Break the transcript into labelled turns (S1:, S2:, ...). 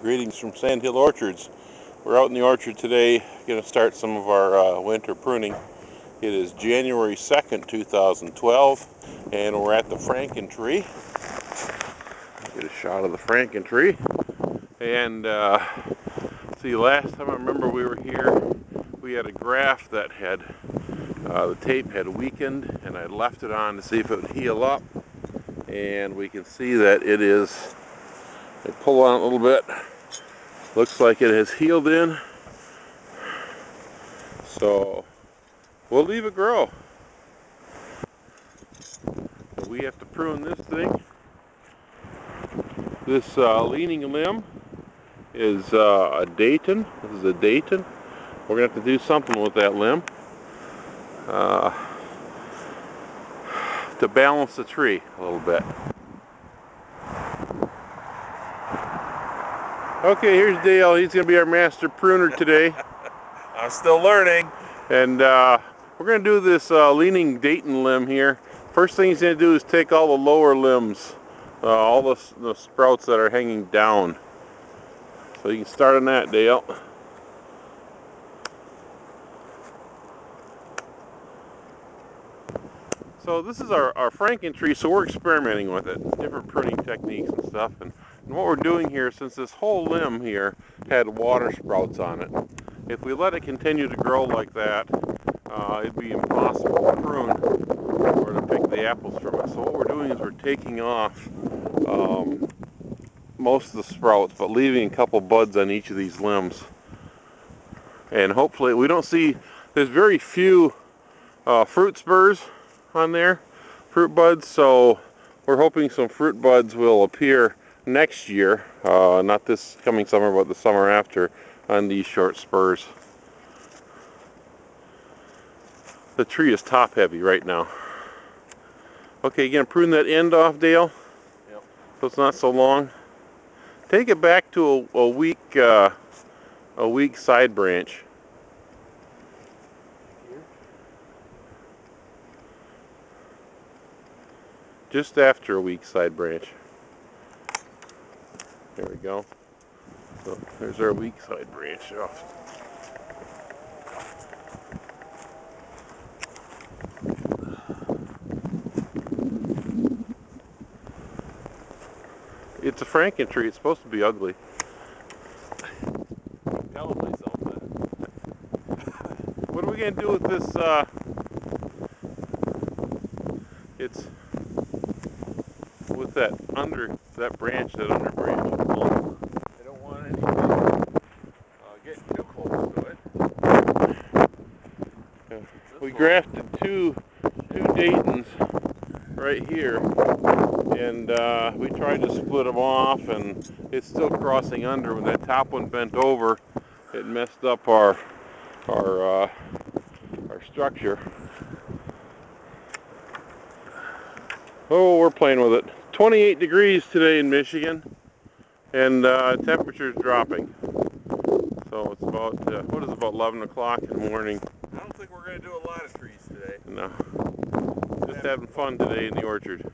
S1: Greetings from Sandhill Orchards. We're out in the orchard today, going to start some of our winter pruning. It is January 2nd, 2012, and we're at the Frankentree. Get a shot of the Frankentree. And see, last time I remember we were here, we had a graft that had, the tape had weakened, and I left it on to see if it would heal up. And we can see that it is, I pull on it a little bit, looks like it has healed in. So we'll leave it grow. So we have to prune this thing. This leaning limb is a Dayton. This is a Dayton. We're going to have to do something with that limb to balance the tree a little bit. Okay, here's Dale. He's going to be our master pruner today.
S2: I'm still learning. And
S1: we're going to do this leaning Dayton limb here. First thing he's going to do is take all the lower limbs, all the sprouts that are hanging down. So you can start on that, Dale. So this is our Frankentree, so we're experimenting with it, different pruning techniques and stuff. And what we're doing here, since this whole limb here had water sprouts on it, if we let it continue to grow like that, it'd be impossible to prune or to pick the apples from it. So what we're doing is we're taking off most of the sprouts, but leaving a couple buds on each of these limbs. And hopefully, we don't see, there's very few fruit spurs on there, fruit buds, so we're hoping some fruit buds will appear next year, not this coming summer, but the summer after, on these short spurs. The tree is top heavy right now. Okay, you gonna prune that end off, Dale?
S2: Yep.
S1: So it's not so long. Take it back to a weak side branch. Just after a weak side branch. There we go. So there's our weak side branch off. It's a Frankentree. It's supposed to be ugly.
S2: I'm telling myself that.
S1: What are we going to do with this? It's with that branch, that under branch.
S2: I don't want anything getting too close to it.
S1: We grafted two Daytons right here, and we tried to split them off, and it's still crossing under. When that top one bent over, it messed up our structure. Oh, we're playing with it. 28 degrees today in Michigan, and temperature's dropping. So it's about, what is it, about 11 o'clock in the morning.
S2: I don't think we're going to do a lot of trees today.
S1: No. Just having fun today in the orchard.